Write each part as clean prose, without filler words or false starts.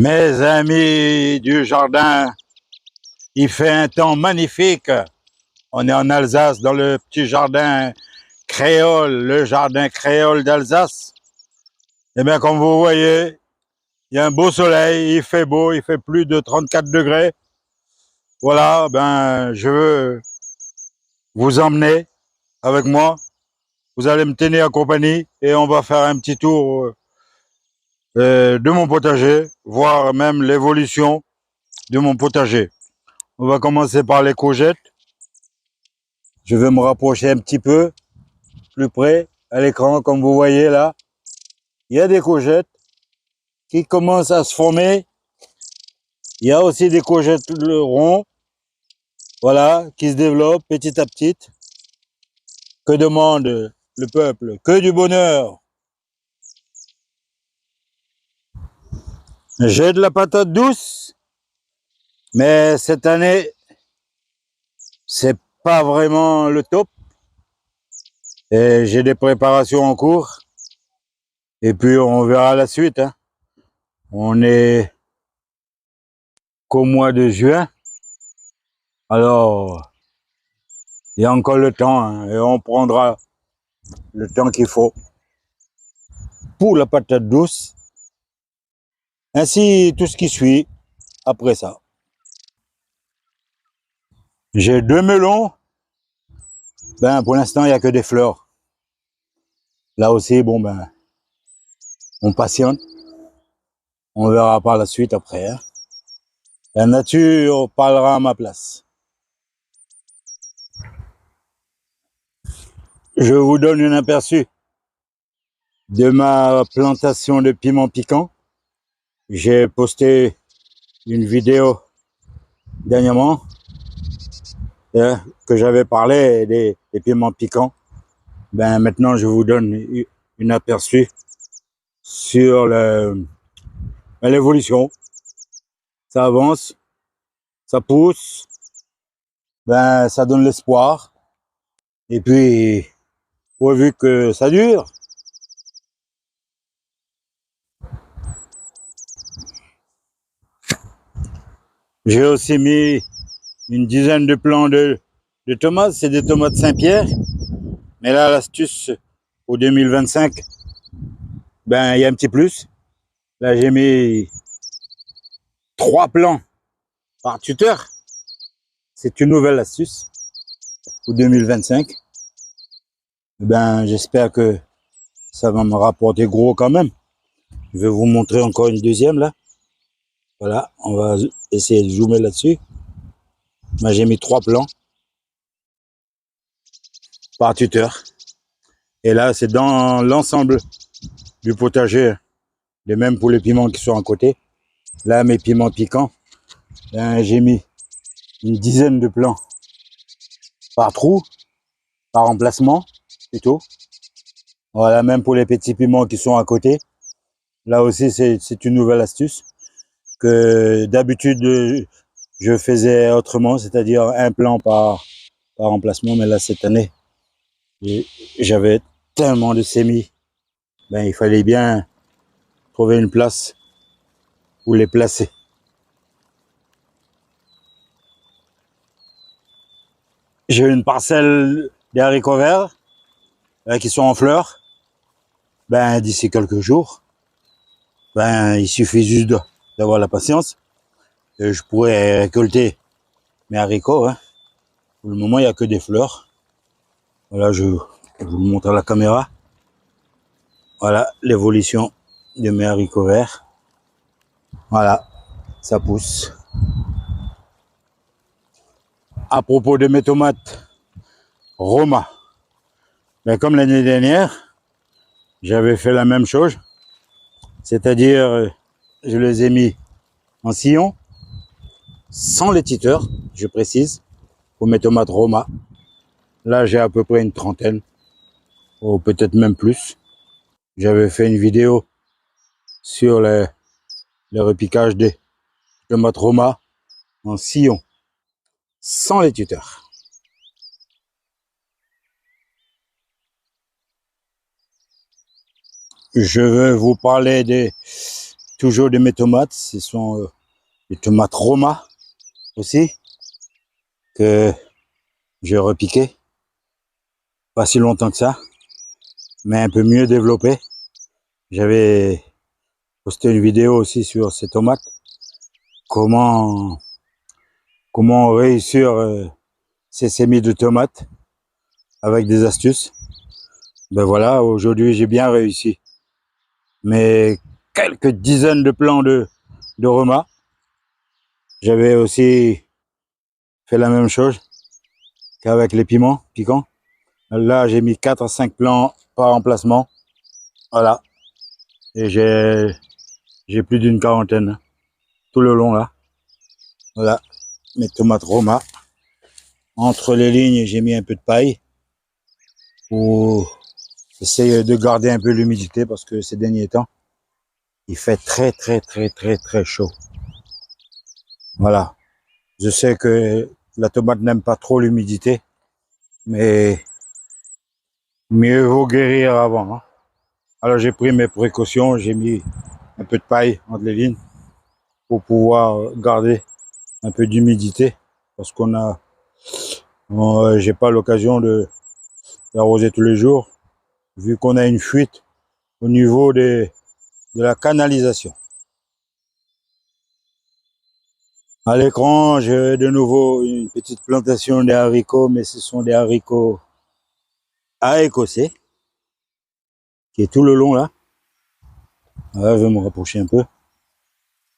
Mes amis du jardin, il fait un temps magnifique. On est en Alsace, dans le petit jardin créole, le jardin créole d'Alsace. Et bien, comme vous voyez, il y a un beau soleil, il fait beau, il fait plus de 34 degrés. Voilà, ben, je veux vous emmener avec moi. Vous allez me tenir en compagnie et on va faire un petit tour de mon potager, voir même l'évolution de mon potager. On va commencer par les courgettes. Je vais me rapprocher un petit peu plus près à l'écran, comme vous voyez là. Il y a des courgettes qui commencent à se former. Il y a aussi des courgettes ronds, voilà, qui se développent petit à petit. Que demande le peuple? Que du bonheur. J'ai de la patate douce, mais cette année, c'est pas vraiment le top. Et j'ai des préparations en cours. Et puis on verra la suite, hein. On est qu'au mois de juin. Alors, il y a encore le temps, hein, et on prendra le temps qu'il faut pour la patate douce. Ainsi, tout ce qui suit après ça. J'ai 2 melons. Ben, pour l'instant, il n'y a que des fleurs. Là aussi, bon, ben, on patiente. On verra par la suite après, hein. La nature parlera à ma place. Je vous donne un aperçu de ma plantation de piments piquants. J'ai posté une vidéo dernièrement que j'avais parlé des piments piquants. Ben, maintenant, je vous donne un aperçu sur l'évolution. Ça avance, ça pousse, ben, ça donne l'espoir. Et puis, pourvu que ça dure. J'ai aussi mis une dizaine de plants de tomates. C'est des tomates Saint-Pierre. Mais là, l'astuce pour 2025, ben, il y a un petit plus. Là, j'ai mis 3 plants par tuteur. C'est une nouvelle astuce pour 2025. Ben, j'espère que ça va me rapporter gros quand même. Je vais vous montrer encore une deuxième là. Voilà, on va essayer de zoomer là-dessus. Ben, j'ai mis 3 plants par tuteur. Et là, c'est dans l'ensemble du potager, de même pour les piments qui sont à côté. Là, mes piments piquants, ben, j'ai mis une dizaine de plants par trou, par emplacement plutôt. Voilà, même pour les petits piments qui sont à côté. Là aussi, c'est une nouvelle astuce que d'habitude je faisais autrement, c'est-à-dire un plant par emplacement. Mais là, cette année, j'avais tellement de semis. Ben, il fallait bien trouver une place où les placer. J'ai une parcelle des haricots verts qui sont en fleurs. Ben, d'ici quelques jours, ben, il suffit juste d'avoir la patience. Et je pourrais récolter mes haricots, hein. Pour le moment, il n'y a que des fleurs. Voilà, je vous le montre à la caméra. Voilà l'évolution de mes haricots verts. Voilà, ça pousse. À propos de mes tomates Roma, ben, comme l'année dernière, j'avais fait la même chose. C'est-à-dire, je les ai mis en sillon, sans l'étiteur, je précise, pour mes tomates Roma. Là, j'ai à peu près une trentaine, ou peut-être même plus. J'avais fait une vidéo sur le repiquage des tomates Roma en sillon, sans l'étiteur. Je veux vous parler des toujours de mes tomates. Ce sont des tomates Roma aussi, que j'ai repiqué. Pas si longtemps que ça, mais un peu mieux développé. J'avais posté une vidéo aussi sur ces tomates. Comment réussir ces semis de tomates avec des astuces. Ben voilà, aujourd'hui j'ai bien réussi. Mais quelques dizaines de plants de Roma. J'avais aussi fait la même chose qu'avec les piments piquants. Là, j'ai mis 4 à 5 plants par emplacement. Voilà. Et j'ai plus d'une quarantaine tout le long là. Voilà. Mes tomates Roma. Entre les lignes, j'ai mis un peu de paille pour essayer de garder un peu l'humidité parce que ces derniers temps, il fait très chaud. Voilà. Je sais que la tomate n'aime pas trop l'humidité, mais mieux vaut guérir avant. Hein. Alors j'ai pris mes précautions, j'ai mis un peu de paille entre les lignes pour pouvoir garder un peu d'humidité parce j'ai pas l'occasion d'arroser tous les jours vu qu'on a une fuite au niveau de la canalisation. À l'écran, j'ai de nouveau une petite plantation de haricots, mais ce sont des haricots à écossais qui est tout le long là. Là, je vais me rapprocher un peu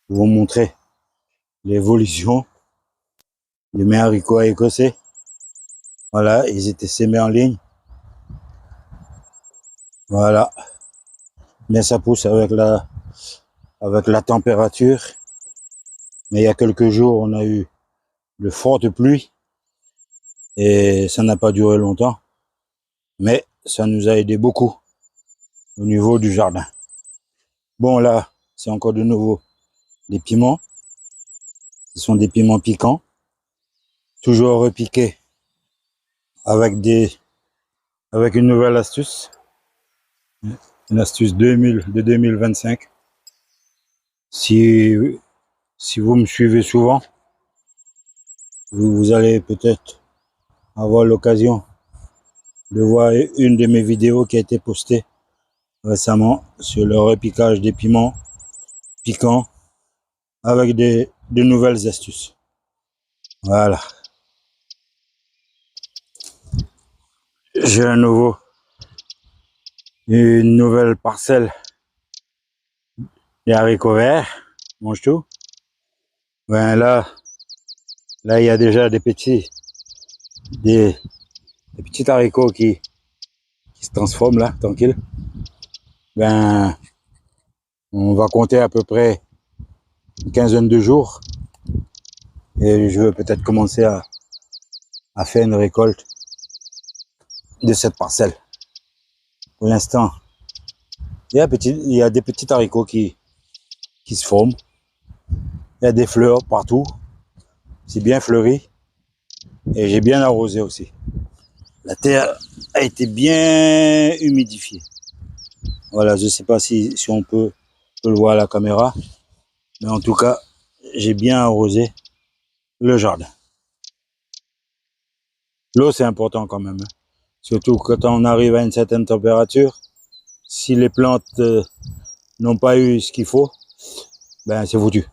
pour vous montrer l'évolution de mes haricots à écossais. Voilà, ils étaient sémés en ligne. Voilà. Mais ça pousse avec la température. Mais il y a quelques jours, on a eu de fortes pluies et ça n'a pas duré longtemps. Mais ça nous a aidé beaucoup au niveau du jardin. Bon, là, c'est encore de nouveau des piments. Ce sont des piments piquants, toujours repiqués avec une nouvelle astuce. Une astuce de 2025. Si vous me suivez souvent, vous allez peut-être avoir l'occasion de voir une de mes vidéos qui a été postée récemment sur le repiquage des piments piquants avec de nouvelles astuces. Voilà. J'ai une nouvelle parcelle des haricots verts, mange tout. Ben là, il y a déjà des petits haricots qui se transforment là, tranquille. Ben, on va compter à peu près une quinzaine de jours et je veux peut-être commencer à faire une récolte de cette parcelle. Pour l'instant, il y a des petits haricots qui se forment. Il y a des fleurs partout. C'est bien fleuri. Et j'ai bien arrosé aussi. La terre a été bien humidifiée. Voilà, je ne sais pas si on peut le voir à la caméra. Mais en tout cas, j'ai bien arrosé le jardin. L'eau, c'est important quand même. Hein. Surtout quand on arrive à une certaine température. Si les plantes n'ont pas eu ce qu'il faut, ben c'est foutu.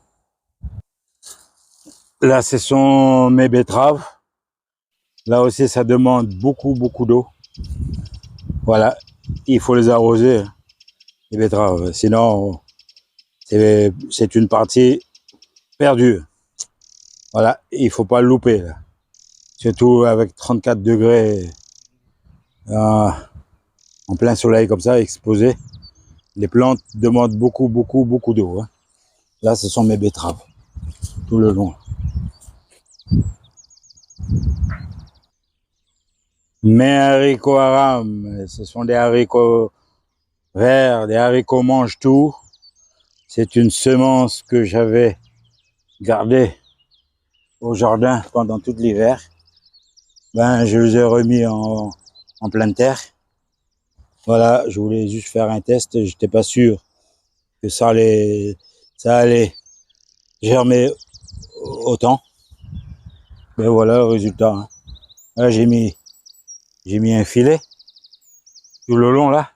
Là, ce sont mes betteraves. Là aussi, ça demande beaucoup d'eau. Voilà, il faut les arroser, les betteraves. Sinon, c'est une partie perdue. Voilà, il faut pas le louper. Là. Surtout avec 34 degrés en plein soleil comme ça, exposé. Les plantes demandent beaucoup d'eau. Hein. Là, ce sont mes betteraves, tout le long. Mes haricots aram, ce sont des haricots verts, des haricots mange tout. C'est une semence que j'avais gardée au jardin pendant tout l'hiver. Ben, je les ai remis en pleine terre. Voilà, je voulais juste faire un test. J'étais pas sûr que ça allait ça allait germer autant. Ben voilà le résultat. Hein. Là, j'ai mis un filet tout le long là.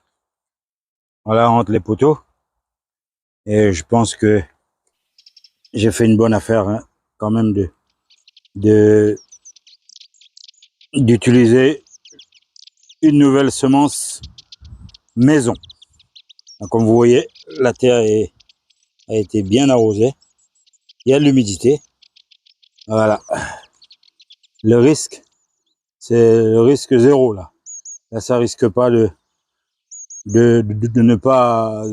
Voilà, entre les poteaux. Et je pense que j'ai fait une bonne affaire hein, quand même d'utiliser une nouvelle semence maison. Donc, comme vous voyez, la terre a été bien arrosée. Il y a de l'humidité. Voilà. Le risque, c'est le risque zéro là. Là, ça risque pas de ne pas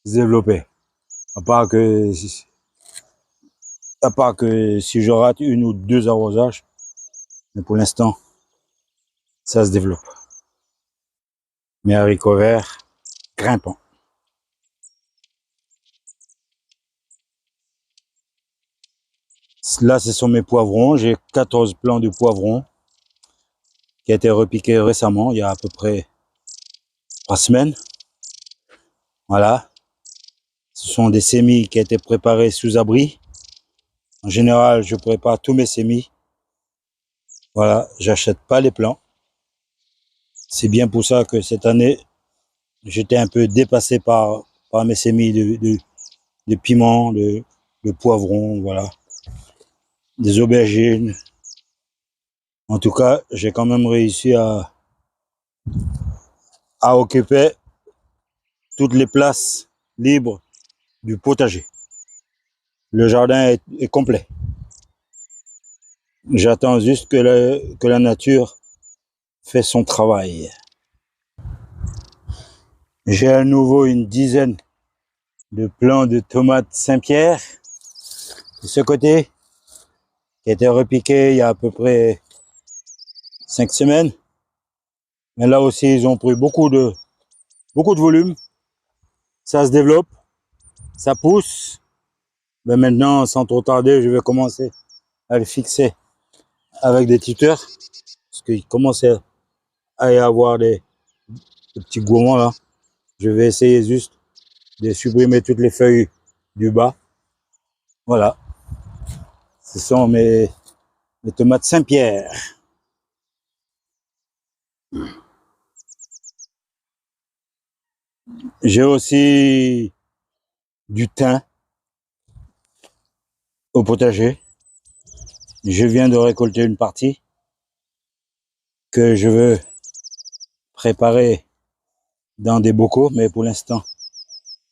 se développer. À part que si je rate une ou deux arrosages, mais pour l'instant, ça se développe. Mes haricots verts grimpants. Là, ce sont mes poivrons. J'ai 14 plants de poivrons qui a été repiqué récemment, il y a à peu près 3 semaines. Voilà. Ce sont des semis qui ont été préparés sous abri. En général, je prépare tous mes semis. Voilà, j'achète pas les plants. C'est bien pour ça que cette année, j'étais un peu dépassé par mes semis de piments, de poivrons, voilà, des aubergines. En tout cas, j'ai quand même réussi à occuper toutes les places libres du potager. Le jardin est complet. J'attends juste que la nature fait son travail. J'ai à nouveau une dizaine de plants de tomates Saint-Pierre de ce côté qui a été repiqué il y a à peu près 5 semaines. Mais là aussi, ils ont pris beaucoup de volume. Ça se développe, ça pousse. Mais maintenant, sans trop tarder, je vais commencer à le fixer avec des tuteurs. Parce qu'il commence à y avoir des petits gourmands là. Je vais essayer juste de supprimer toutes les feuilles du bas. Voilà. Ce sont mes tomates Saint-Pierre. J'ai aussi du thym au potager. Je viens de récolter une partie que je veux préparer dans des bocaux, mais pour l'instant,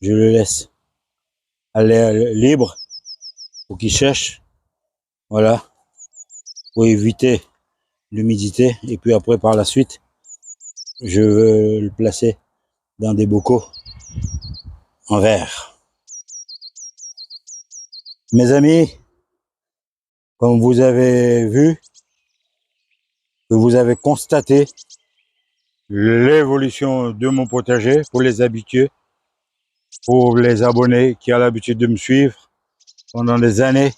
je le laisse à l'air libre pour qu'il sèche. Voilà. Pour éviter l'humidité. Et puis après, par la suite, je veux le placer dans des bocaux en verre. Mes amis, comme vous avez vu, que vous avez constaté l'évolution de mon potager pour les habitués, pour les abonnés qui ont l'habitude de me suivre pendant des années.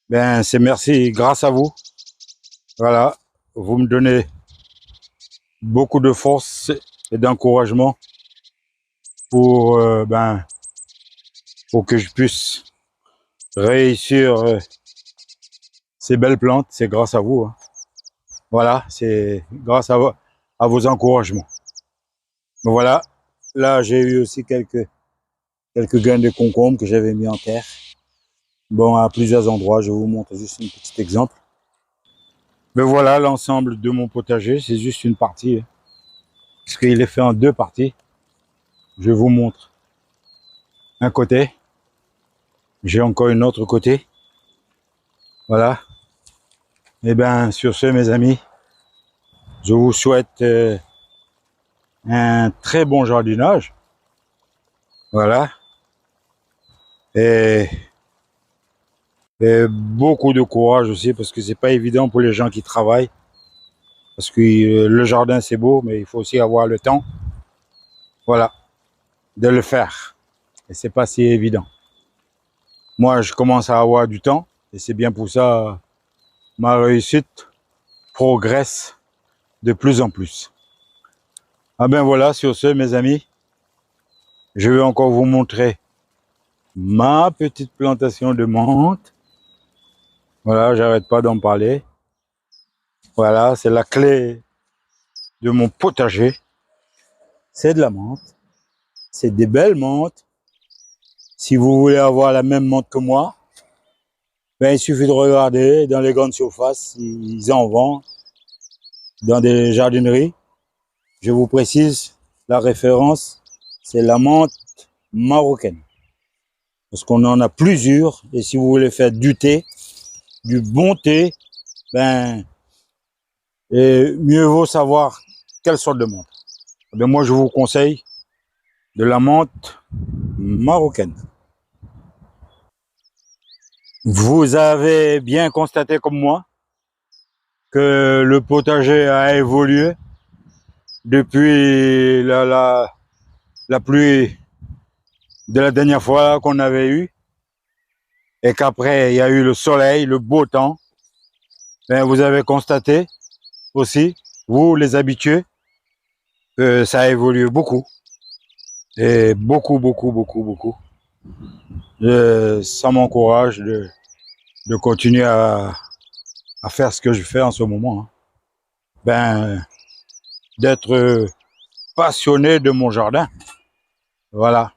Ben, c'est merci, grâce à vous. Voilà, vous me donnez beaucoup de force et d'encouragement pour, pour que je puisse réussir ces belles plantes. C'est grâce à vous. Hein. Voilà, c'est grâce à vos encouragements. Voilà, là j'ai eu aussi quelques graines de concombre que j'avais mis en terre. Bon, à plusieurs endroits, je vous montre juste un petit exemple. Mais voilà l'ensemble de mon potager, c'est juste une partie. Hein, parce qu'il est fait en deux parties. Je vous montre un côté. J'ai encore une autre côté. Voilà. Et bien, sur ce, mes amis, je vous souhaite un très bon jardinage. Voilà. Et beaucoup de courage aussi, parce que c'est pas évident pour les gens qui travaillent. Parce que le jardin, c'est beau, mais il faut aussi avoir le temps. Voilà. De le faire. Et c'est pas si évident. Moi, je commence à avoir du temps. Et c'est bien pour ça, ma réussite progresse de plus en plus. Ah ben voilà, sur ce, mes amis, je vais encore vous montrer ma petite plantation de menthe. Voilà, j'arrête pas d'en parler. Voilà, c'est la clé de mon potager. C'est de la menthe. C'est des belles menthes. Si vous voulez avoir la même menthe que moi, ben, il suffit de regarder dans les grandes surfaces, ils en vendent dans des jardineries. Je vous précise, la référence, c'est la menthe marocaine. Parce qu'on en a plusieurs, et si vous voulez faire du thé, du bon thé, ben, et mieux vaut savoir quelle sorte de menthe. Ben, moi, je vous conseille de la menthe marocaine. Vous avez bien constaté comme moi que le potager a évolué depuis la pluie de la dernière fois qu'on avait eu, et qu'après il y a eu le soleil, le beau temps. Ben, vous avez constaté aussi, vous les habitués, que ça a évolué beaucoup. Et beaucoup. Ça m'encourage de continuer à faire ce que je fais en ce moment. Hein. Ben, d'être passionné de mon jardin. Voilà.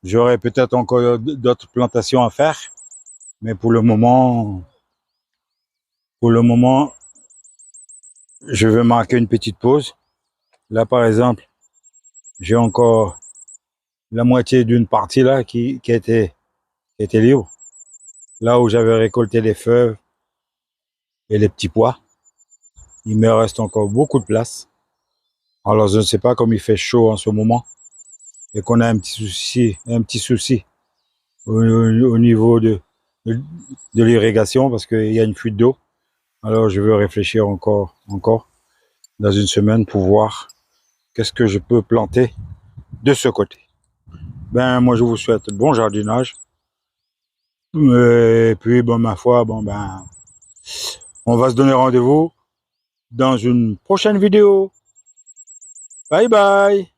J'aurais peut-être encore d'autres plantations à faire, mais pour le moment, je vais marquer une petite pause. Là, par exemple, j'ai encore la moitié d'une partie là qui était libre. Là où j'avais récolté les feuilles et les petits pois, il me reste encore beaucoup de place. Alors, je ne sais pas comme il fait chaud en ce moment et qu'on a un petit souci au niveau de l'irrigation parce qu'il y a une fuite d'eau. Alors, je veux réfléchir encore dans une semaine pour voir qu'est-ce que je peux planter de ce côté. Ben, moi, je vous souhaite bon jardinage. Et puis, bon, ma foi, bon, ben, on va se donner rendez-vous dans une prochaine vidéo. Bye bye!